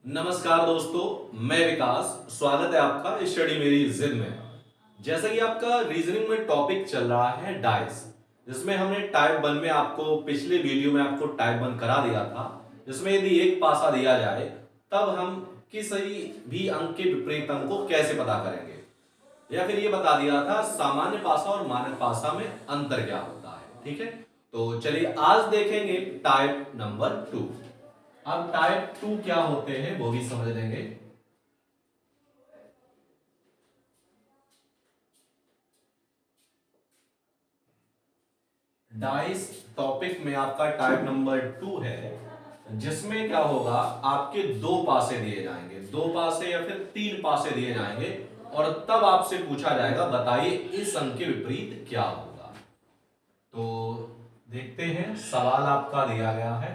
नमस्कार दोस्तों, मैं विकास। स्वागत है आपका स्टडी मेरी जिद में। जैसा कि आपका रीजनिंग में टॉपिक चल रहा है डाइस, जिसमें हमने टाइप 1 में आपको पिछले वीडियो में आपको टाइप 1 करा दिया था, जिसमें यदि एक पासा दिया जाए तब हम किसी भी अंक के विपरीत अंक को कैसे पता करेंगे, या फिर ये बता दिया था सामान्य पासा और मानक पासा में अंतर क्या होता है। ठीक है, तो चलिए आज देखेंगे टाइप नंबर 2। अब टाइप 2 क्या होते हैं वो भी समझ लेंगे। डाइस टॉपिक में आपका टाइप नंबर 2 है, जिसमें क्या होगा, आपके दो पासे दिए जाएंगे, दो पासे या फिर तीन पासे दिए जाएंगे, और तब आपसे पूछा जाएगा बताइए इस अंक के विपरीत क्या होगा। तो देखते हैं, सवाल आपका दिया गया है।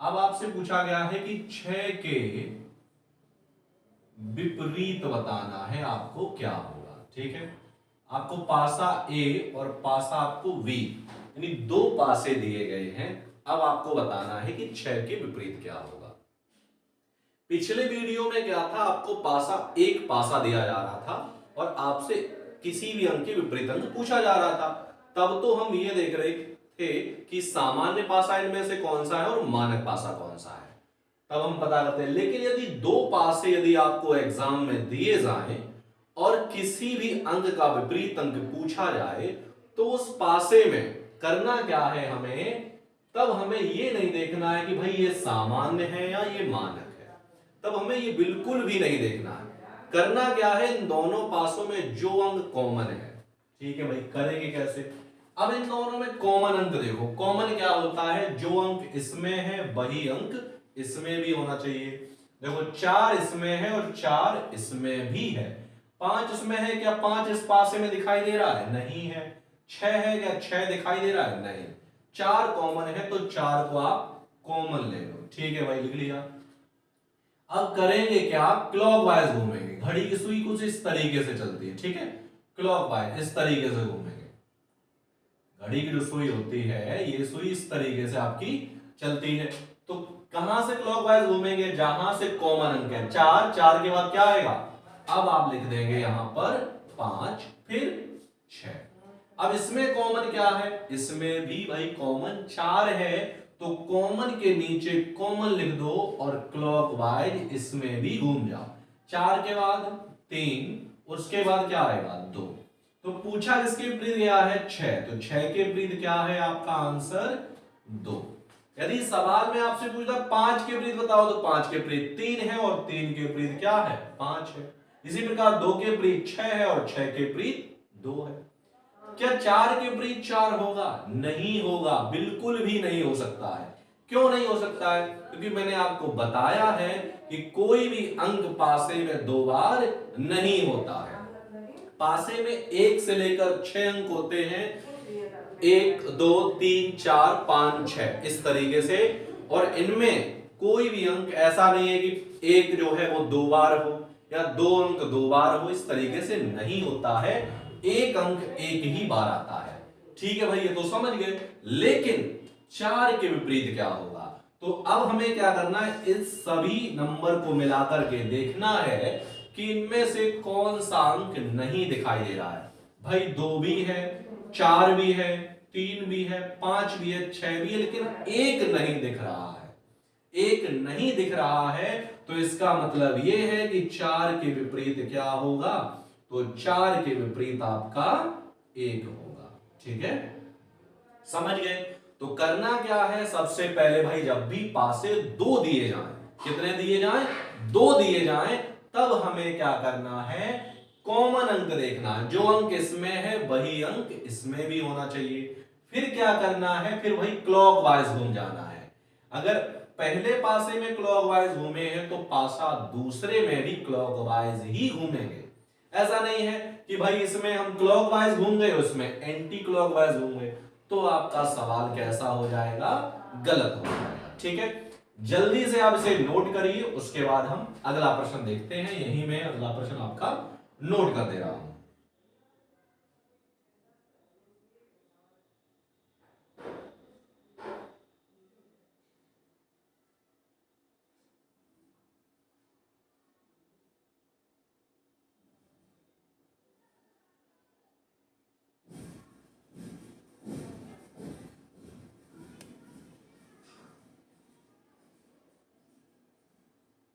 अब आपसे पूछा गया है कि 6 के विपरीत बताना है आपको क्या होगा। ठीक है, आपको पासा ए और पासा आपको वी, यानी दो पासे दिए गए हैं। अब आपको बताना है कि 6 के विपरीत क्या होगा। पिछले वीडियो में क्या था, आपको पासा एक पासा दिया जा रहा था और आपसे किसी भी अंक के विपरीत अंक पूछा जा रहा था। तब तो हम ये देख रहे थे कि सामान्य पासा इनमें से कौन सा है और मानक पासा कौन सा है, तब हम पता करते हैं। लेकिन यदि दो पासे यदि आपको एग्जाम में दिए जाएं और किसी भी अंक का विपरीत अंक पूछा जाए, तो उस पासे में करना क्या है हमें, तब हमें ये नहीं देखना है कि भाई ये सामान्य है या ये मानक है, तब हमें ये बिल्कुल भी नहीं देखना है। करना क्या है, इन दोनों पासों में जो अंक कॉमन है, ठीक है भाई, करेंगे कैसे। अब इन दोनों में कॉमन अंक देखो, कॉमन क्या होता है, जो अंक इसमें है वही अंक इसमें भी होना चाहिए। देखो 4 इसमें है और 4 इसमें भी है। 5 इसमें है, क्या 5 इस पासे में दिखाई दे रहा है? नहीं है। 6 है, क्या 6 दिखाई दे रहा है? नहीं। 4 कॉमन है तो 4 को आप कॉमन ले लो। ठीक है भाई, लिख लिया। अब करेंगे क्या, क्लॉकवाइज घूमेंगे। घड़ी की सुई कुछ इस तरीके से चलती है, ठीक है, क्लॉकवाइज इस तरीके से घूमेंगे। घड़ी की जो सुई होती है, ये सुई इस तरीके से आपकी चलती है। तो कहां से क्लॉकवाइज घूमेंगे, जहां से कॉमन अंक है। 4, 4 के बाद क्या आएगा, अब आप लिख देंगे यहां पर 5, फिर 6। अब इसमें कॉमन क्या है, इसमें भी भाई कॉमन 4 है, तो कॉमन के नीचे कॉमन लिख दो और क्लॉकवाइज इसमें भी घूम जाओ। 4 के बाद 3, उसके बाद क्या आएगा 2। तो पूछा किसके विपरीत गया है, 6, तो 6 के विपरीत क्या है, आपका आंसर 2। यदि सवाल में आपसे पूछता 5 के विपरीत बताओ, तो 5 के विपरीत 3 है और 3 के विपरीत क्या है, 5 है। इसी प्रकार 2 के विपरीत 6 है और 6 के विपरीत 2 है। क्या 4 के विपरीत 4 होगा? नहीं होगा, बिल्कुल भी नहीं हो सकता है। क्यों नहीं हो सकता है? क्योंकि मैंने आपको बताया है कि कोई भी अंक पासे में दो बार नहीं होता है। पासे में 1 से लेकर 6 अंक होते हैं, 1 2 3 4 5 6 इस तरीके से, और इनमें कोई भी अंक ऐसा नहीं है कि एक जो है वो दो बार हो या दो अंक दो बार हो, इस तरीके से नहीं होता है। एक अंक एक ही बार आता है। ठीक है भाई, ये तो समझ गए। लेकिन 4 के विपरीत क्या होगा, तो अब हमें क्या करना है, इस सभी नंबर को मिलाकर के देखना है कि इनमें से कौन सा अंक नहीं दिखाई दे रहा है। भाई 2 भी है, 4 भी है, 3 भी है, 5 भी है, 6 भी है, लेकिन एक नहीं दिख रहा है। एक नहीं दिख रहा है, तो इसका मतलब यह है कि 4 के विपरीत क्या होगा, तो 4 के विपरीत आपका 1 होगा। ठीक है, समझ गए। तो करना क्या है, सबसे पहले भाई जब भी पासे 2 दिए जाएं, कितने दिए जाएं, 2 दिए जाएं, तब हमें क्या करना है, कॉमन अंक देखना है। जो अंक इसमें है वही अंक इसमें भी होना चाहिए। फिर क्या करना है, फिर वही क्लॉकवाइज घूम जाना है। अगर पहले पासे में क्लॉकवाइज घूमे हैं तो पासा दूसरे में भी क्लॉकवाइज ही घूमेंगे। ऐसा नहीं है कि भाई इसमें हम क्लॉकवाइज घूम गए, उसमें एंटी क्लॉकवाइज घूम गए। तो आपका सवाल कैसा हो जाएगा, गलत हो जाएगा। ठीक है, जल्दी से आप इसे नोट करिए, उसके बाद हम अगला प्रश्न देखते हैं। यही मैं अगला प्रश्न आपका नोट कर दे रहा हूं।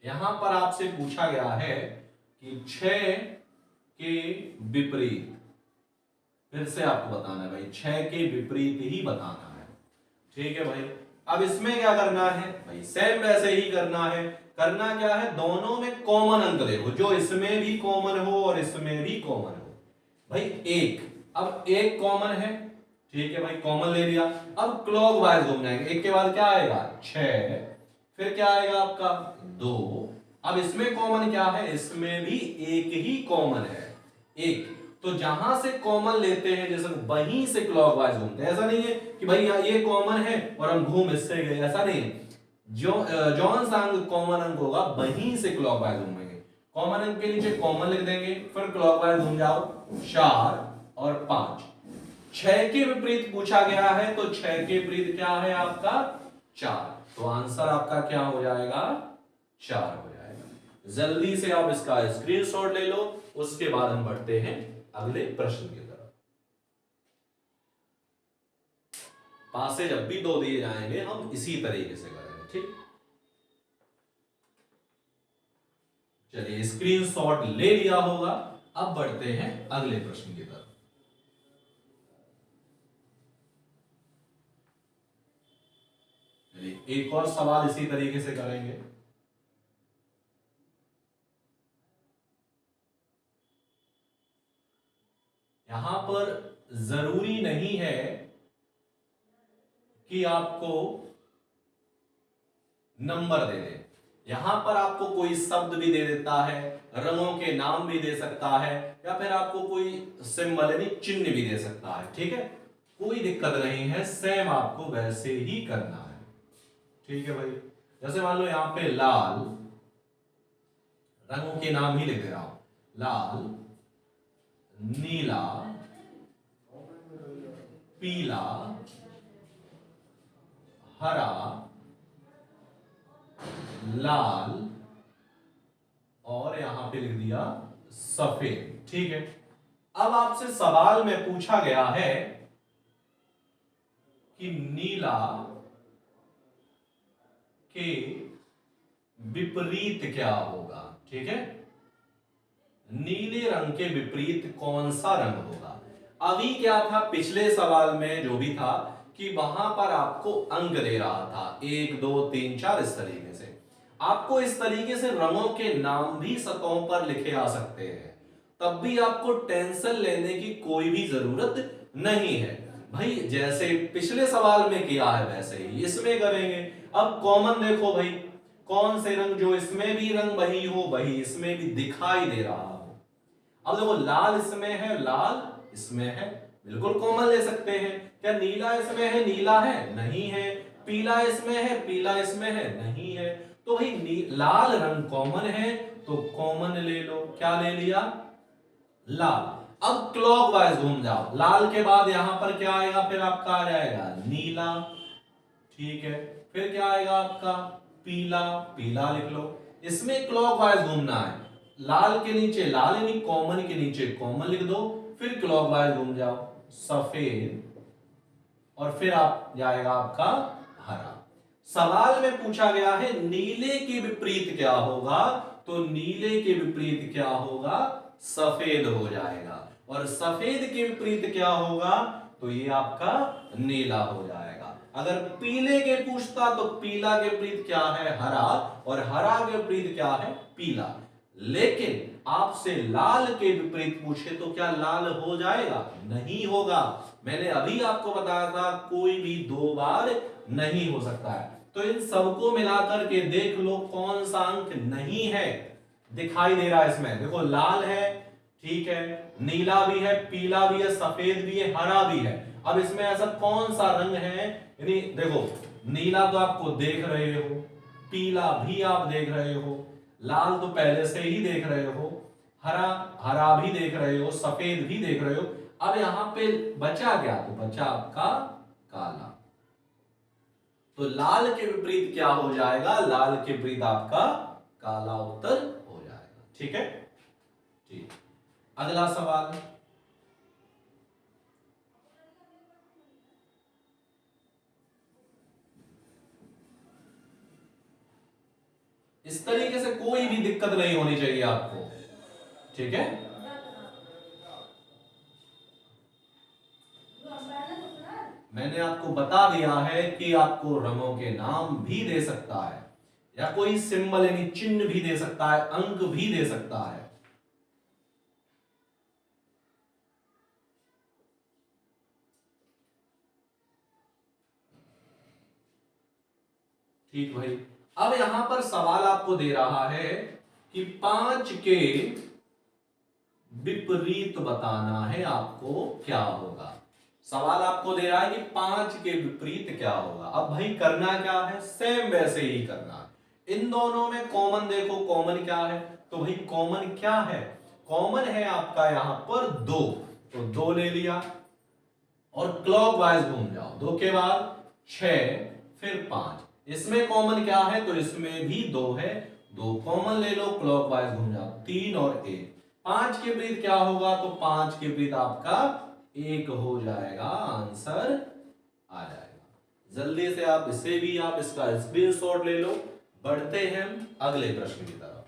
यहां पर आपसे पूछा गया है कि 6 के विपरीत, फिर से आपको बताना है भाई, 6 के विपरीत ही बताना है। ठीक है भाई, अब इसमें क्या करना है भाई, सेम वैसे ही करना है। करना क्या है, दोनों में कॉमन अंक देखो, जो इसमें भी कॉमन हो और इसमें भी कॉमन हो। भाई एक, अब एक कॉमन है, ठीक है भाई, कॉमन ले लिया। अब क्लॉकवाइज घूम जाएंगे, एक के बाद क्या आएगा 6, फिर क्या आएगा आपका 2। अब इसमें कॉमन क्या है, इसमें भी एक ही कॉमन है, एक। तो जहां से कॉमन लेते हैं जैसे वहीं से क्लॉकवाइज घूमते हैं। ऐसा नहीं है कि भाई ये कॉमन है और हम घूम इससे गए, ऐसा नहीं है। जो जौन सा अंक कॉमन अंक होगा वहीं से क्लॉकवाइज घूमेंगे। कॉमन अंक के नीचे कॉमन लिख देंगे, फिर क्लॉकवाइज घूम जाओ, 4 और 5। 6 के विपरीत पूछा गया है, तो 6 के विपरीत क्या है आपका 4, तो आंसर आपका क्या हो जाएगा 4 हो जाएगा। जल्दी से आप इसका स्क्रीनशॉट ले लो, उसके बाद हम बढ़ते हैं अगले प्रश्न की तरफ। पासे जब भी 2 दिए जाएंगे हम इसी तरीके से करेंगे, ठीक। चलिए स्क्रीनशॉट ले लिया होगा, अब बढ़ते हैं अगले प्रश्न की तरफ। एक और सवाल इसी तरीके से करेंगे। यहां पर जरूरी नहीं है कि आपको नंबर दे दे, यहां पर आपको कोई शब्द भी दे देता है, रंगों के नाम भी दे सकता है, या फिर आपको कोई सिंबल यानी चिन्ह भी दे सकता है। ठीक है, कोई दिक्कत नहीं है, सेम आपको वैसे ही करना है। ठीक है भाई, जैसे मान लो यहां पे लाल, रंगों के नाम ही लिख दे रहा हूं, लाल, नीला, पीला, हरा, लाल और यहां पे लिख दिया सफेद। ठीक है, अब आपसे सवाल में पूछा गया है कि नीला के विपरीत क्या होगा। ठीक है, नीले रंग के विपरीत कौन सा रंग होगा। अभी क्या था पिछले सवाल में जो भी था कि वहां पर आपको अंक दे रहा था 1 2 3 4 इस तरीके से, आपको इस तरीके से रंगों के नाम भी सतहों पर लिखे आ सकते हैं, तब भी आपको टेंशन लेने की कोई भी जरूरत नहीं है भाई। जैसे पिछले सवाल में किया है वैसे ही इसमें करेंगे। अब कॉमन देखो भाई, कौन से रंग, जो इसमें भी रंग वही हो वही इसमें भी दिखाई दे रहा हो। अब देखो लाल इसमें है, लाल इसमें है, बिल्कुल कॉमन ले सकते हैं। क्या नीला इसमें है, नीला है, नहीं है। पीला इसमें है, पीला इसमें है, नहीं है। तो भाई लाल रंग कॉमन है, तो कॉमन ले लो, क्या ले लिया लाल। अब क्लॉकवाइज घूम जाओ, लाल के बाद यहां पर क्या आएगा, फिर आपका आ जाएगा नीला। ठीक है, फिर क्या आएगा आपका पीला, पीला लिख लो। इसमें क्लॉकवाइज घूमना है, लाल के नीचे लाल यानी कॉमन के नीचे कॉमन लिख दो, फिर क्लॉकवाइज घूम जाओ सफेद, और फिर आप जाएगा आपका हरा। सवाल में पूछा गया है नीले के विपरीत क्या होगा, तो नीले के विपरीत क्या होगा सफेद हो जाएगा, और सफेद के विपरीत क्या होगा, तो ये आपका नीला हो जाएगा। अगर पीले के पूछता तो पीला के विपरीत क्या है हरा, और हरा के विपरीत क्या है पीला। लेकिन आपसे लाल के विपरीत पूछे तो क्या लाल हो जाएगा, नहीं होगा। मैंने अभी आपको बताया था कोई भी 2 बार नहीं हो सकता है। तो इन सबको मिलाकर के देख लो कौन सा अंक नहीं है, दिखाई दे रहा है इसमें। देखो लाल है, ठीक है, नीला भी है, पीला भी है, सफेद भी है, हरा भी है। अब इसमें ऐसा कौन सा रंग है, यानी देखो नीला तो आपको देख रहे हो, पीला भी आप देख रहे हो, लाल तो पहले से ही देख रहे हो, हरा हरा भी देख रहे हो, सफेद भी देख रहे हो। अब यहां पे बचा क्या, तो बचा आपका काला। तो लाल के विपरीत क्या हो जाएगा, लाल के विपरीत आपका काला उत्तर हो जाएगा। ठीक है, ठीक। अगला सवाल, इस तरीके से कोई भी दिक्कत नहीं होनी चाहिए आपको। ठीक है, मैंने आपको बता दिया है कि आपको रंगों के नाम भी दे सकता है, या कोई सिंबल यानी चिन्ह भी दे सकता है, अंक भी दे सकता है। ठीक भाई। अब यहां पर सवाल आपको दे रहा है कि 5 के विपरीत बताना है आपको, क्या होगा। सवाल आपको दे रहा है कि 5 के विपरीत क्या होगा। अब भाई करना क्या है, सेम वैसे ही करना है। इन दोनों में कॉमन देखो, कॉमन क्या है, तो भाई कॉमन क्या है, कॉमन है आपका यहां पर 2, तो 2 ले लिया और क्लॉकवाइज घूम जाओ, 2 के बाद 6 फिर 5। इसमें कॉमन क्या है, तो इसमें भी 2 है, 2 कॉमन ले लो, क्लॉकवाइज घूम जाओ, 3 और 1। 5 के विपरीत क्या होगा, तो 5 के विपरीत आपका 1 हो जाएगा, आंसर आ जाएगा। जल्दी से आप इसे भी आप इसका स्क्रीनशॉट ले लो। बढ़ते हैं अगले प्रश्न की तरफ।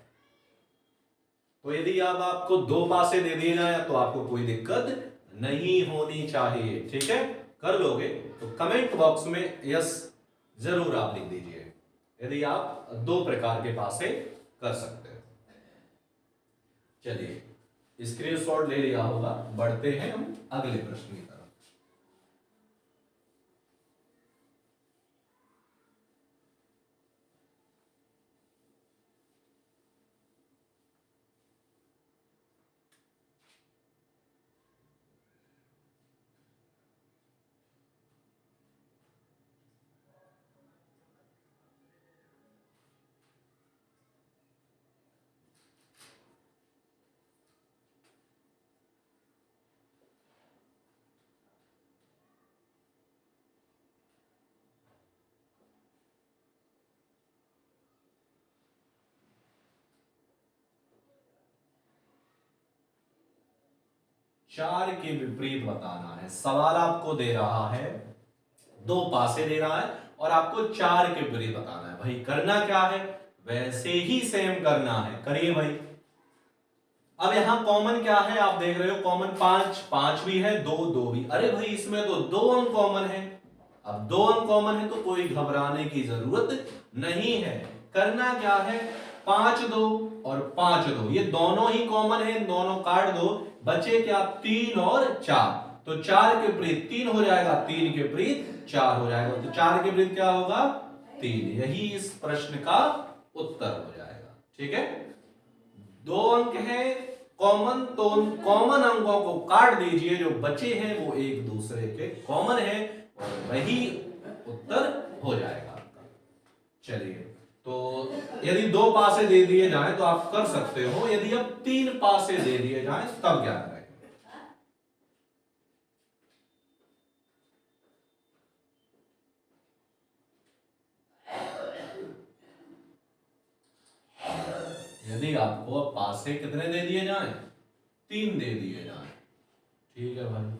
तो यदि अब आपको 2 पासे दे दिए जाए तो आपको कोई दिक्कत नहीं होनी चाहिए। ठीक है, कर लोगे तो कमेंट बॉक्स में यस जरूर आप लिख दीजिए, यदि आप 2 प्रकार के पासे कर सकते हैं। चलिए स्क्रीनशॉट ले लिया होगा, बढ़ते हैं हम अगले प्रश्न की तरफ। चार के विपरीत बताना है। सवाल आपको दे रहा है, 2 पासे दे रहा है और आपको 4 के विपरीत बताना है। भाई करना क्या है, वैसे ही सेम करना है, करिए भाई। अब यहां कॉमन क्या है, आप देख रहे हो कॉमन 5, 5 भी है, 2, 2 भी। अरे भाई इसमें तो 2 अंक कॉमन है। अब 2 अंक कॉमन है तो कोई घबराने की जरूरत नहीं है। करना क्या है, 5 2 और 5 2, ये दोनों ही कॉमन है, दोनों काट दो, बचे क्या 3 और 4। तो 4 के विपरीत 3 हो जाएगा, 3 के विपरीत 4 हो जाएगा, तो 4 के विपरीत क्या होगा 3। यही इस प्रश्न का उत्तर हो जाएगा। ठीक है, 2 अंक है कॉमन, तो कॉमन अंकों को काट दीजिए, जो बचे हैं वो एक दूसरे के कॉमन है और वही उत्तर हो जाएगा आपका। चलिए, तो यदि 2 पासे दे दिए जाएं तो आप कर सकते हो, यदि अब 3 पासे दे दिए जाएं तब क्या करें। यदि आपको अब पासे कितने दे दिए जाएं, 3 दे दिए जाएं। ठीक है भाई,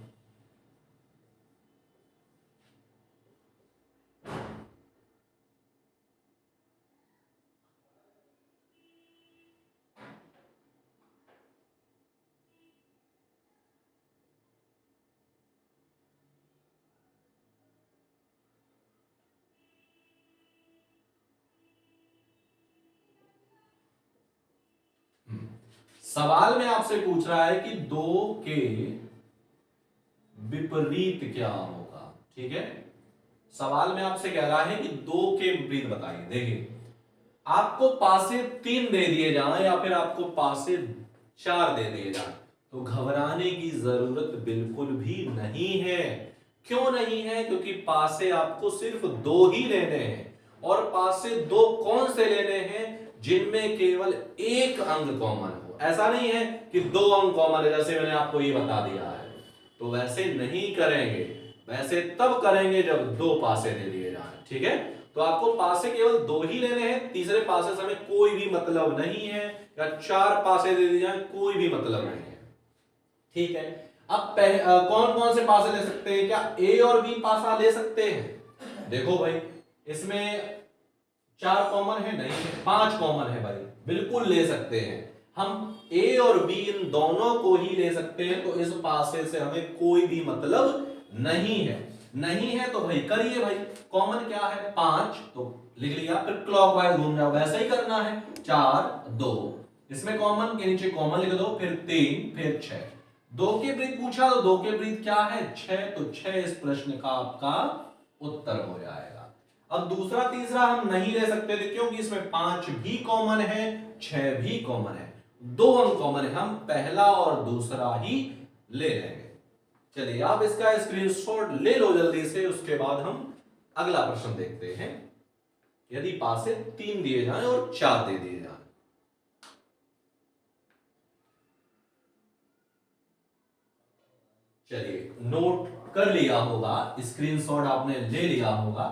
सवाल में आपसे पूछ रहा है कि 2 के विपरीत क्या होगा। ठीक है, सवाल में आपसे कह रहा है कि 2 के विपरीत बताइए। देखिए, आपको पासे 3 दे दिए जाए या फिर आपको पासे 4 दे दिए जाए तो घबराने की जरूरत बिल्कुल भी नहीं है। क्यों नहीं है? क्योंकि पासे आपको सिर्फ दो ही लेने हैं, और पासे दो कौन से लेने हैं? जिनमें केवल एक अंक कॉमन हो। ऐसा नहीं है कि दो अंक कॉमन है, जैसे मैंने आपको ये बता दिया है। तो वैसे नहीं करेंगे, वैसे तब करेंगे जब दो पासे दे दिए जाए। ठीक है, तो आपको पासे केवल दो ही लेने हैं, तीसरे पासे से हमें कोई भी मतलब नहीं है, या चार पासे दे दिए जाए कोई भी मतलब नहीं है। ठीक है, अब कौन कौन से पासे ले सकते हैं? क्या ए और बी पासा ले सकते हैं? देखो भाई, इसमें चार कॉमन है नहीं है, पांच कॉमन है भाई, बिल्कुल ले सकते हैं। हम ए और बी इन दोनों को ही ले सकते हैं, तो इस पासे से हमें कोई भी मतलब नहीं है। नहीं है तो भाई करिए भाई, कॉमन क्या है? पांच, तो लिख लिया, फिर क्लॉकवाइज घूम जाओ, वैसा ही करना है। चार, दो, इसमें कॉमन के नीचे कॉमन लिख दो, फिर तीन, फिर छह। दो के विपरीत पूछा तो दो के विपरीत क्या है? छह, तो छह इस प्रश्न का आपका उत्तर हो जाएगा। अब दूसरा तीसरा हम नहीं ले सकते थे, क्योंकि इसमें पांच भी कॉमन है, छह भी कॉमन है, दो अंक कॉमन है, हम पहला और दूसरा ही ले लेंगे। चलिए आप इसका स्क्रीनशॉट ले लो जल्दी से, उसके बाद हम अगला प्रश्न देखते हैं। यदि पासे तीन दिए जाएं और चार दे दिए जाएं, चलिए नोट कर लिया होगा, स्क्रीनशॉट आपने ले लिया होगा।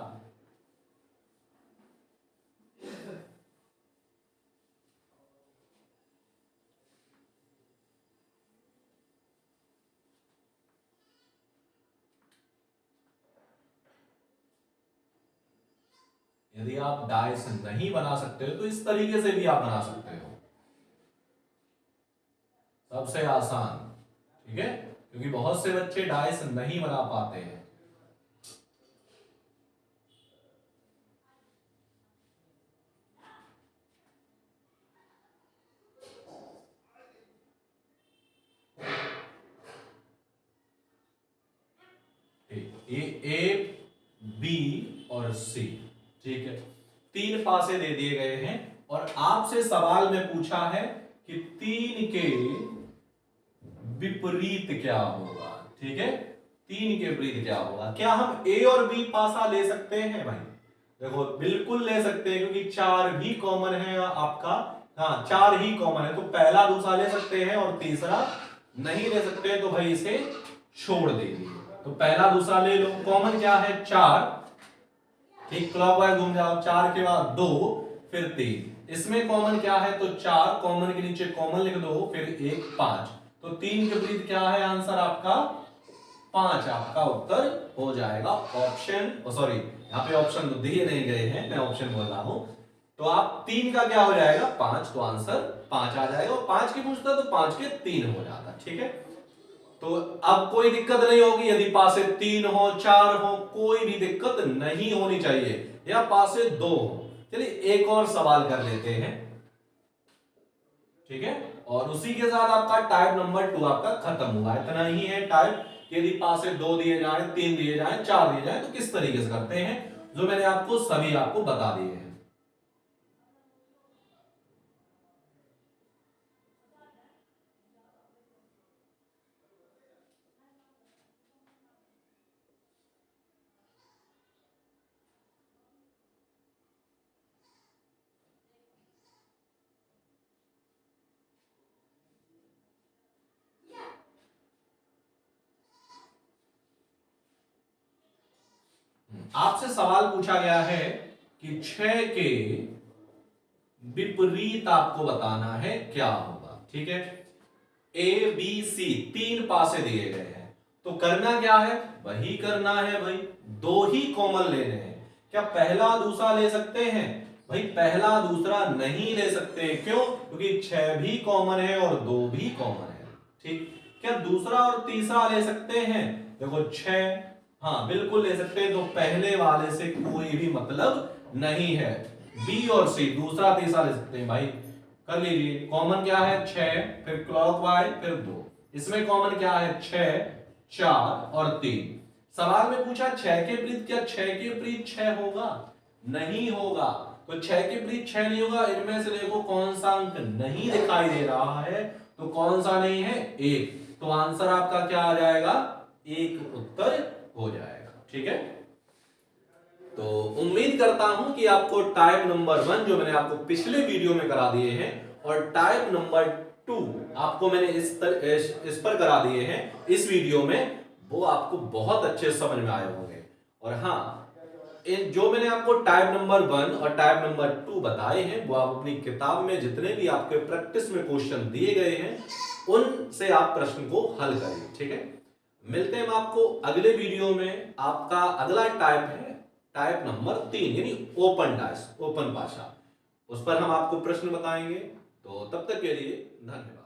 यदि आप डाइस नहीं बना सकते हो तो इस तरीके से भी आप बना सकते हो, सबसे आसान। ठीक है, क्योंकि बहुत से बच्चे डाइस नहीं बना पाते हैं। ए, बी और सी। ठीक है, तीन पासे दे दिए गए हैं, और आपसे सवाल में पूछा है कि तीन के विपरीत क्या होगा। ठीक है, तीन के विपरीत क्या होगा? क्या हम ए और बी पासा ले सकते हैं भाई? देखो बिल्कुल ले सकते हैं, क्योंकि चार भी कॉमन है आपका। हाँ, चार ही कॉमन है, तो पहला दूसरा ले सकते हैं, और तीसरा नहीं ले सकते, तो भाई इसे छोड़ देंगे। तो पहला दूसरा ले लो, कॉमन क्या है? चार। ठीक, क्लॉकवाइज घूम जाओ, चार के बाद दो, फिर तीन। इसमें कॉमन क्या है? तो चार, कॉमन के नीचे कॉमन लिख दो, फिर एक, पांच। तो तीन के विपरीत क्या है? आंसर आपका पांच, आपका उत्तर हो जाएगा ऑप्शन। सॉरी, यहाँ पे ऑप्शन तो दिए नहीं गए हैं, मैं ऑप्शन बोल रहा हूं। तो आप तीन का क्या हो जाएगा? पांच, तो आंसर पांच आ जाएगा। और पांच की पूछता तो पांच के तीन हो जाता। ठीक है, तो अब कोई दिक्कत नहीं होगी, यदि पासे तीन हो, चार हो, कोई भी दिक्कत नहीं होनी चाहिए, या पासे दो हो। चलिए एक और सवाल कर लेते हैं। ठीक है, और उसी के साथ आपका टाइप नंबर 2 आपका खत्म हुआ। इतना ही है टाइप, यदि पासे दो दिए जाए, तीन दिए जाए, चार दिए जाए, तो किस तरीके से करते हैं, जो मैंने आपको सभी आपको बता दिए हैं। आपसे सवाल पूछा गया है कि 6 के विपरीत आपको बताना है क्या होगा। ठीक है, ए बी सी तीन पासे दिए गए हैं, तो करना क्या है? वही करना है भाई, दो ही कॉमन लेने हैं। क्या पहला दूसरा ले सकते हैं? भाई पहला दूसरा नहीं ले सकते, क्यों? क्योंकि 6 भी कॉमन है और दो भी कॉमन है। ठीक, क्या दूसरा और तीसरा ले सकते हैं? देखो 6, हाँ बिल्कुल ले सकते हैं, तो पहले वाले से कोई भी मतलब नहीं है। बी और सी दूसरा तीसरा ले सकते हैं भाई, कर लीजिए। कॉमन क्या है? 6, फिर क्लॉकवाइज, फिर 2। इसमें कॉमन क्या है? 6, 4 और 3। सवाल में पूछा 6 के विपरीत, क्या 6 के विपरीत 6 होगा? नहीं होगा। तो 6 के विपरीत 6 नहीं होगा। इनमें से देखो कौन सा अंक नहीं दिखाई दे रहा है, तो कौन सा नहीं है? 1। तो आंसर आपका क्या आ जाएगा? 1 उत्तर हो जाएगा। ठीक है, तो उम्मीद करता हूं कि आपको टाइप नंबर 1 जो मैंने आपको पिछले वीडियो में करा दिए हैं और टाइप नंबर 2 आपको मैंने इस पर करा दिए हैं इस वीडियो में, वो आपको बहुत अच्छे समझ में आए होंगे। और हाँ, जो मैंने आपको टाइप नंबर 1 और टाइप नंबर 2 बताए हैं वो आप अपनी किताब में जितने भी आपके प्रैक्टिस में क्वेश्चन दिए गए हैं उनसे आप प्रश्न को हल करिए। ठीक है, मिलते हैं हम आपको अगले वीडियो में। आपका अगला टाइप है टाइप नंबर 3 यानी ओपन भाषा, उस पर हम आपको प्रश्न बताएंगे। तो तब तक के लिए धन्यवाद।